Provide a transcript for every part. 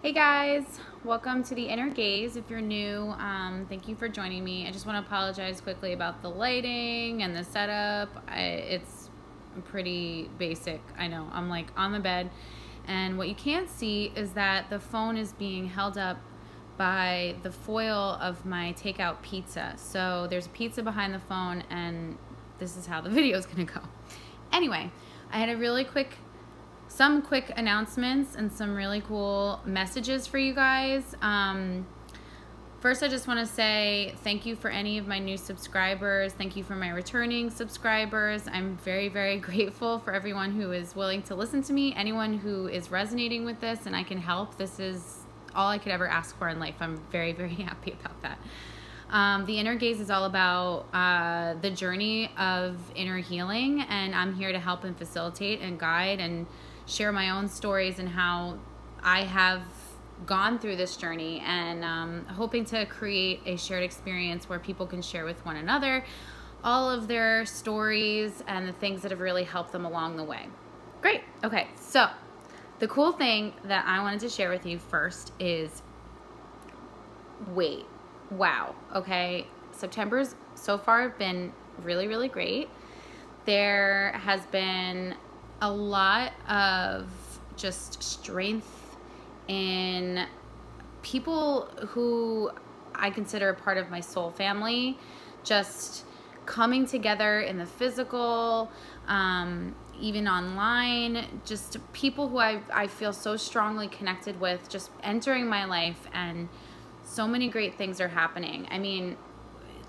Hey guys, welcome to the Inner Gaze. If you're new, thank you for joining me. I just want to apologize quickly about the lighting and the setup. It's pretty basic. I know. I'm like on the bed, and what you can't see is that the phone is being held up by the foil of my takeout pizza. So there's a pizza behind the phone, and this is how the video is going to go. Anyway, I had some quick announcements and some really cool messages for you guys. First, I just want to say thank you for any of my new subscribers. Thank you for my returning subscribers. I'm very, very grateful for everyone who is willing to listen to me, anyone who is resonating with this and I can help. This is all I could ever ask for in life. I'm very, very happy about that. The Inner Gaze is all about the journey of inner healing, and I'm here to help and facilitate and guide and share my own stories and how I have gone through this journey, and hoping to create a shared experience where people can share with one another all of their stories and the things that have really helped them along the way. Great. Okay, so the cool thing that I wanted to share with you first is, wow, okay, September's so far been really, really great. There has been a lot of just strength in people who I consider a part of my soul family, just coming together in the physical, even online, just people who I feel so strongly connected with, just entering my life, and so many great things are happening. I mean,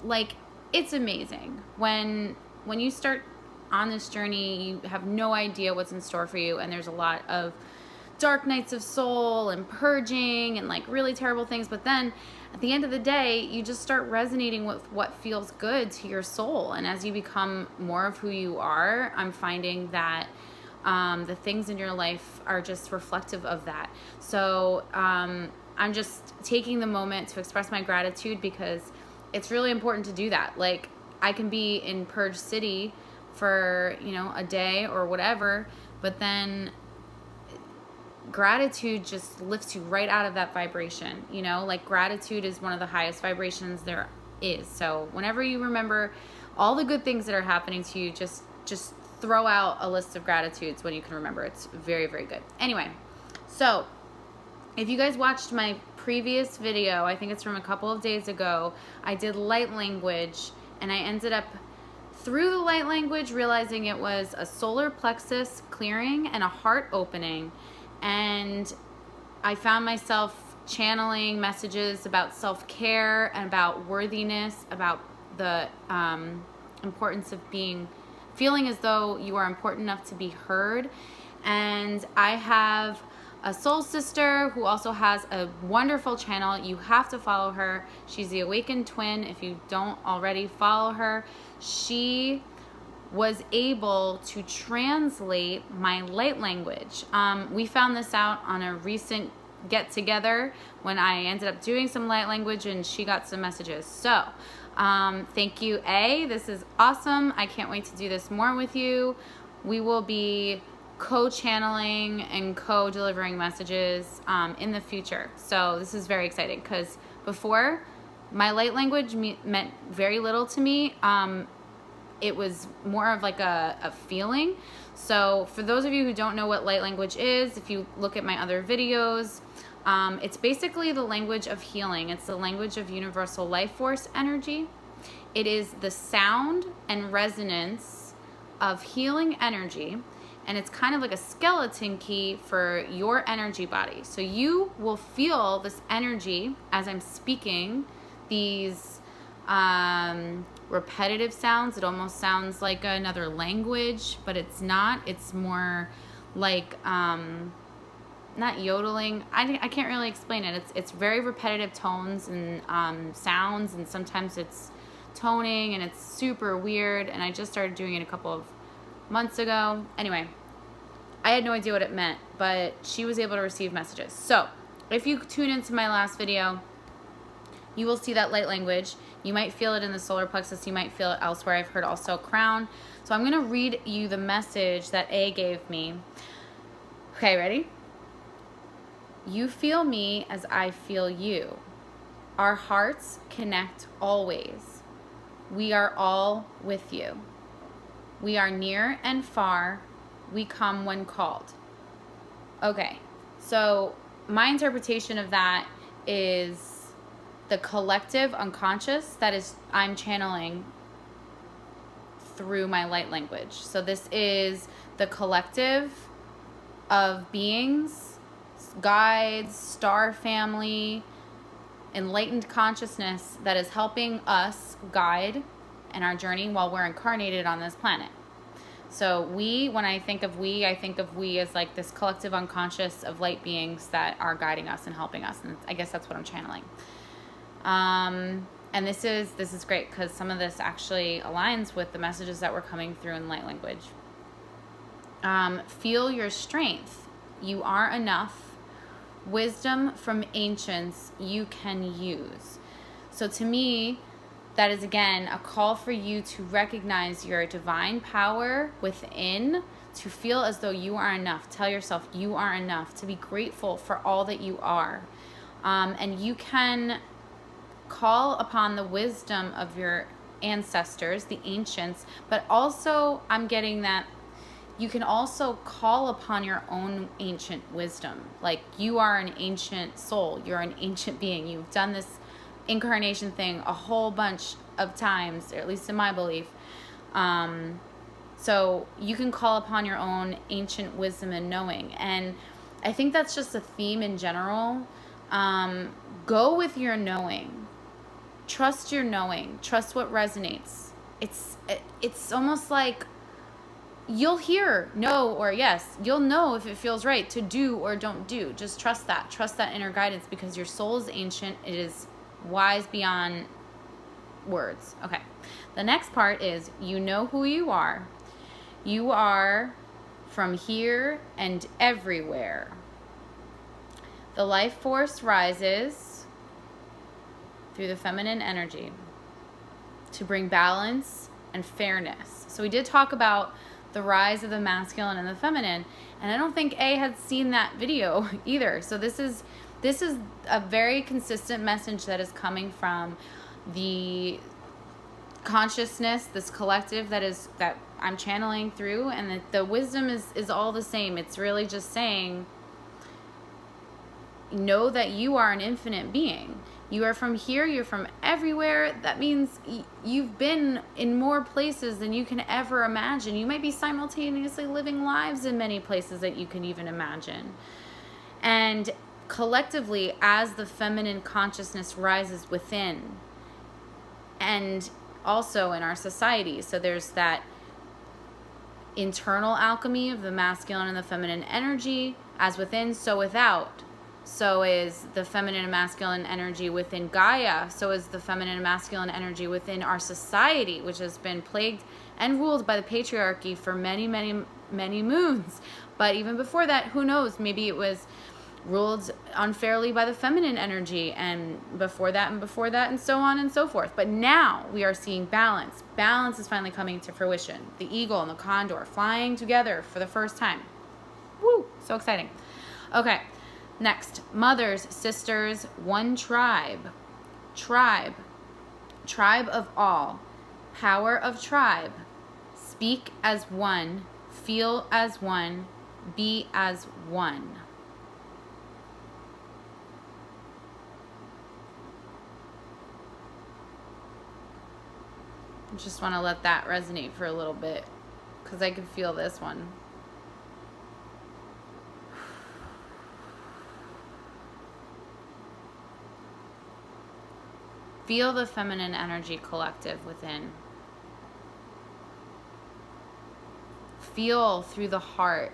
like, it's amazing. When you start on this journey, you have no idea what's in store for you, and there's a lot of dark nights of soul and purging and like really terrible things, but then at the end of the day, you just start resonating with what feels good to your soul. And as you become more of who you are, I'm finding that the things in your life are just reflective of that. So I'm just taking the moment to express my gratitude, because it's really important to do that. Like, I can be in Purge City for, a day or whatever, but then gratitude just lifts you right out of that vibration. Like, gratitude is one of the highest vibrations there is. So whenever you remember all the good things that are happening to you, just throw out a list of gratitudes when you can remember. It's very, very good. Anyway, so if you guys watched my previous video, I think it's from a couple of days ago, I did light language, and I ended up through the light language realizing it was a solar plexus clearing and a heart opening. And I found myself channeling messages about self-care and about worthiness, about the importance of feeling as though you are important enough to be heard. And I have a soul sister who also has a wonderful channel. You have to follow her. She's the Awakened Twin. If you don't already follow her, she was able to translate my light language. We found this out on a recent get-together when I ended up doing some light language, and she got some messages. So thank you, A. This is awesome. I can't wait to do this more with you. We will be co-channeling and co-delivering messages in the future. So this is very exciting, because before, my light language meant very little to me. It was more of like a feeling. So for those of you who don't know what light language is, if you look at my other videos, it's basically the language of healing. It's the language of universal life force energy. It is the sound and resonance of healing energy. And it's kind of like a skeleton key for your energy body. So you will feel this energy as I'm speaking these repetitive sounds. It almost sounds like another language, but it's not. It's more like not yodeling. I can't really explain it. It's very repetitive tones and sounds, and sometimes it's toning, and it's super weird. And I just started doing it a couple of months ago. Anyway, I had no idea what it meant, but she was able to receive messages. So if you tune into my last video, you will see that light language. You might feel it in the solar plexus. You might feel it elsewhere. I've heard also crown. So I'm going to read you the message that A gave me. Okay, ready? You feel me as I feel you. Our hearts connect always. We are all with you. We are near and far. We come when called. Okay, so my interpretation of that is the collective unconscious that is I'm channeling through my light language. So this is the collective of beings, guides, star family, enlightened consciousness that is helping us guide in our journey while we're incarnated on this planet. So when I think of we as like this collective unconscious of light beings that are guiding us and helping us. And I guess that's what I'm channeling. And this is great because some of this actually aligns with the messages that were coming through in light language. Feel your strength. You are enough. Wisdom from ancients you can use. So to me, that is again a call for you to recognize your divine power within, to feel as though you are enough. Tell yourself you are enough, to be grateful for all that you are. And you can call upon the wisdom of your ancestors, the ancients, but also I'm getting that you can also call upon your own ancient wisdom. Like you are an ancient soul. You're an ancient being. You've done this incarnation thing a whole bunch of times, or at least in my belief. So you can call upon your own ancient wisdom and knowing. And I think that's just a theme in general. Go with your knowing. Trust your knowing. Trust what resonates. It's almost like you'll hear no or yes. You'll know if it feels right to do or don't do. Just trust that. Trust that inner guidance because your soul is ancient. It is wise beyond words. Okay. The next part is you know who you are. You are from here and everywhere. The life force rises through the feminine energy to bring balance and fairness. So we did talk about the rise of the masculine and the feminine, and I don't think A had seen that video either. So this is a very consistent message that is coming from the consciousness, this collective that I'm channeling through, and the wisdom is all the same. It's really just saying, know that you are an infinite being. You are from here, you're from everywhere. That means you've been in more places than you can ever imagine. You might be simultaneously living lives in many places that you can even imagine. And collectively, as the feminine consciousness rises within, and also in our society, so there's that internal alchemy of the masculine and the feminine energy, as within, so without. So is the feminine and masculine energy within Gaia. So is the feminine and masculine energy within our society, which has been plagued and ruled by the patriarchy for many, many, many moons. But even before that, who knows? Maybe it was ruled unfairly by the feminine energy, and before that, and so on and so forth. But now we are seeing balance. Balance is finally coming to fruition. The eagle and the condor flying together for the first time. Woo! So exciting. Okay. Next, mothers, sisters, one tribe. Tribe. Tribe of all. Power of tribe. Speak as one. Feel as one. Be as one. I just want to let that resonate for a little bit because I can feel this one. Feel the feminine energy collective within. Feel through the heart.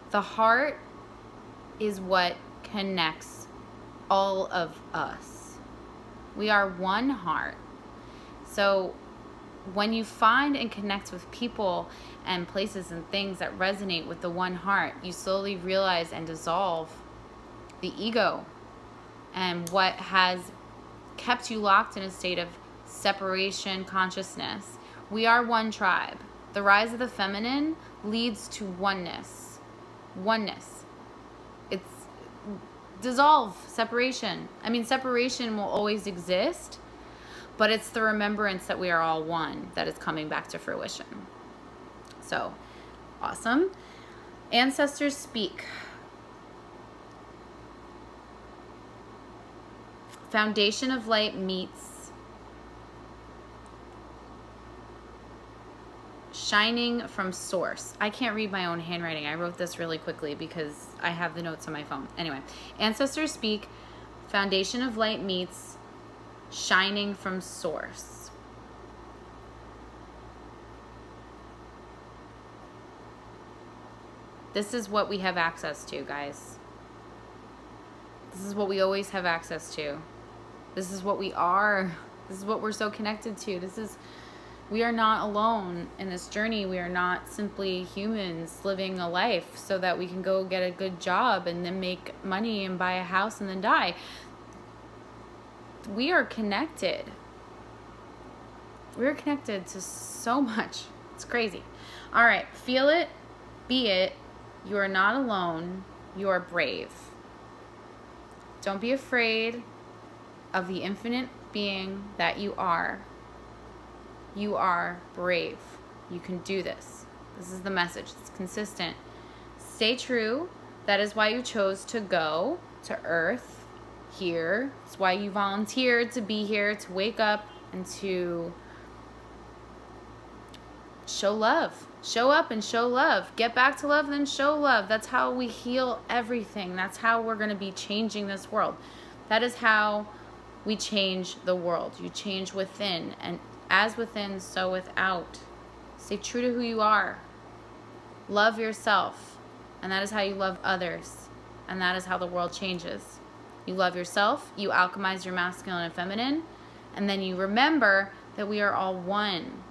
The heart is what connects all of us. We are one heart. So when you find and connect with people and places and things that resonate with the one heart, you slowly realize and dissolve the ego and what has kept you locked in a state of separation consciousness. We are one tribe. The rise of the feminine leads to oneness. Oneness. dissolve, separation. I mean, separation will always exist, but it's the remembrance that we are all one that is coming back to fruition. So, awesome. Ancestors speak. Foundation of light meets shining from source. I can't read my own handwriting. I wrote this really quickly because I have the notes on my phone. Anyway, ancestors speak. Foundation of light meets shining from source. This is what we have access to, guys. This is what we always have access to. This is what we are. This is what we're so connected to. We are not alone in this journey. We are not simply humans living a life so that we can go get a good job and then make money and buy a house and then die. We are connected. We're connected to so much. It's crazy. All right, feel it, be it. You are not alone. You are brave. Don't be afraid of the infinite being that you are. You are brave. You can do this. This is the message. It's consistent. Stay true. That is why you chose to go to Earth here. It's why you volunteered to be here, to wake up and to show love. Show up and show love. Get back to love, then show love. That's how we heal everything. That's how we're going to be changing this world. That is how we change the world. You change within, and as within, so without. Stay true to who you are. Love yourself, and that is how you love others, and that is how the world changes. You love yourself, you alchemize your masculine and feminine, and then you remember that we are all one.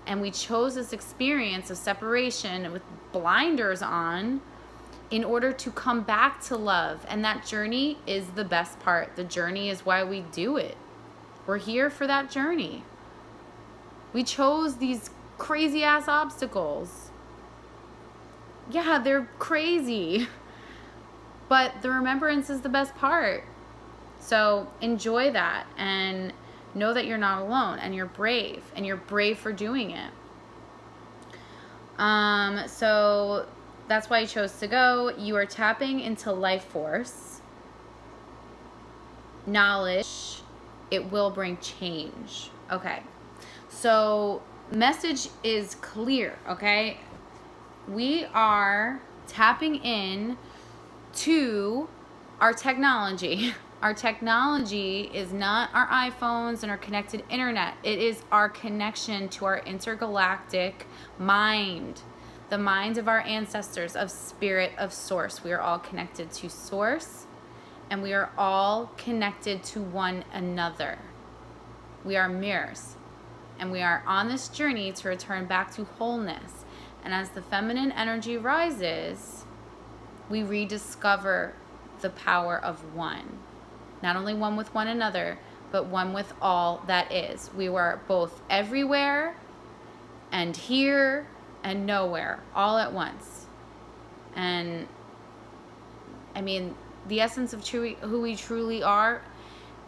And we chose this experience of separation with blinders on in order to come back to love. And that journey is the best part. The journey is why we do it. We're here for that journey. We chose these crazy ass obstacles. Yeah, they're crazy. But the remembrance is the best part. So enjoy that and know that you're not alone, and you're brave, and you're brave for doing it. So that's why you chose to go. You are tapping into life force, knowledge. It will bring change. Okay. So message is clear. Okay. We are tapping in to our technology. Our technology is not our iPhones and our connected internet. It is our connection to our intergalactic mind, the mind of our ancestors, of spirit, of source. We are all connected to source, and we are all connected to one another. We are mirrors, and we are on this journey to return back to wholeness. And as the feminine energy rises, we rediscover the power of one. Not only one with one another, but one with all that is. We were both everywhere and here and nowhere, all at once. And I mean, the essence of who we truly are,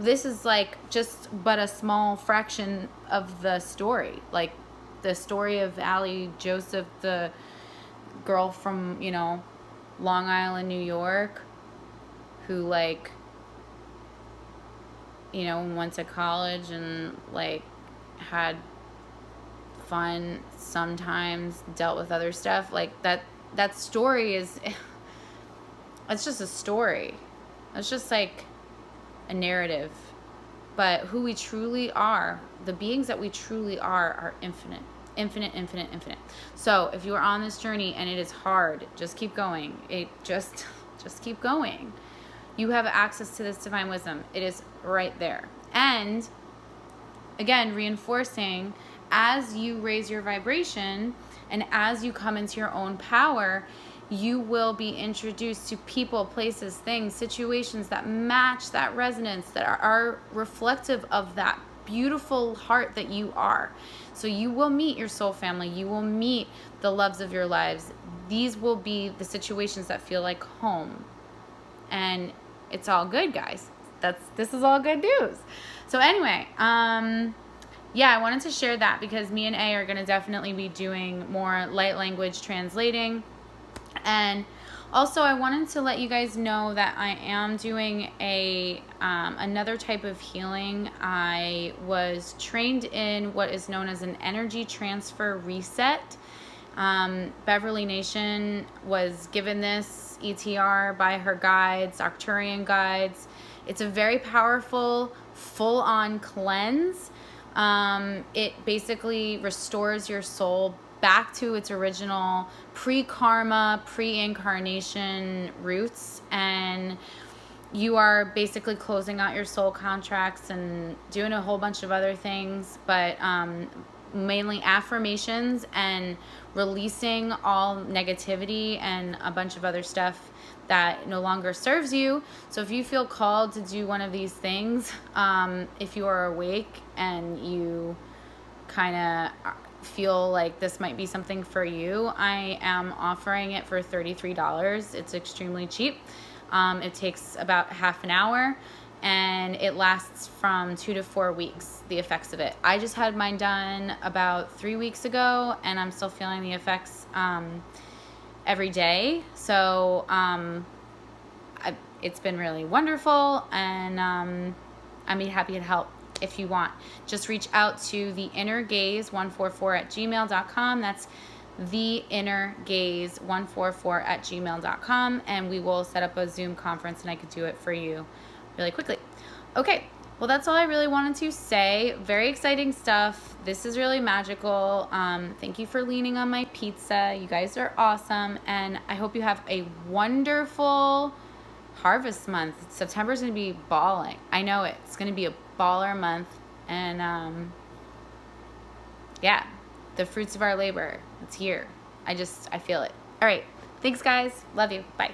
this is like just but a small fraction of the story. Like the story of Allie Joseph, the girl from, Long Island, New York, who went to college and had fun sometimes, dealt with other stuff. That story it's just a story. It's just a narrative. But who we truly are, the beings that we truly are infinite. Infinite, infinite, infinite. So if you are on this journey and it is hard, just keep going. Just keep going. You have access to this divine wisdom. It is right there. And again, reinforcing, as you raise your vibration and as you come into your own power, you will be introduced to people, places, things, situations that match that resonance, that are reflective of that beautiful heart that you are. So you will meet your soul family. You will meet the loves of your lives. These will be the situations that feel like home. and it's all good, guys. This is all good news. So anyway, yeah, I wanted to share that because me and A are going to definitely be doing more light language translating. And also, I wanted to let you guys know that I am doing another type of healing. I was trained in what is known as an energy transfer reset. Beverly Nation was given this ETR by her guides, Arcturian guides. It's a very powerful, full-on cleanse. It basically restores your soul back to its original pre-karma, pre-incarnation roots, and you are basically closing out your soul contracts and doing a whole bunch of other things, but mainly affirmations and releasing all negativity and a bunch of other stuff that no longer serves you. So if you feel called to do one of these things, if you are awake and you kind of feel like this might be something for you, I am offering it for $33. It's extremely cheap. It takes about half an hour, and it lasts from 2 to 4 weeks, the effects of it. I just had mine done about 3 weeks ago, and I'm still feeling the effects every day. So it's been really wonderful, and I'd be happy to help. If you want, just reach out to theinnergaze144@gmail.com. That's theinnergaze144@gmail.com, and we will set up a Zoom conference, and I could do it for you really quickly. Okay, well, that's all I really wanted to say. Very exciting stuff. This is really magical. Thank you for leaning on my pizza. You guys are awesome, and I hope you have a wonderful harvest month. September's going to be balling. I know it. It's going to be a baller month, and yeah, the fruits of our labor, it's here. I feel it. All right, thanks guys, love you, bye.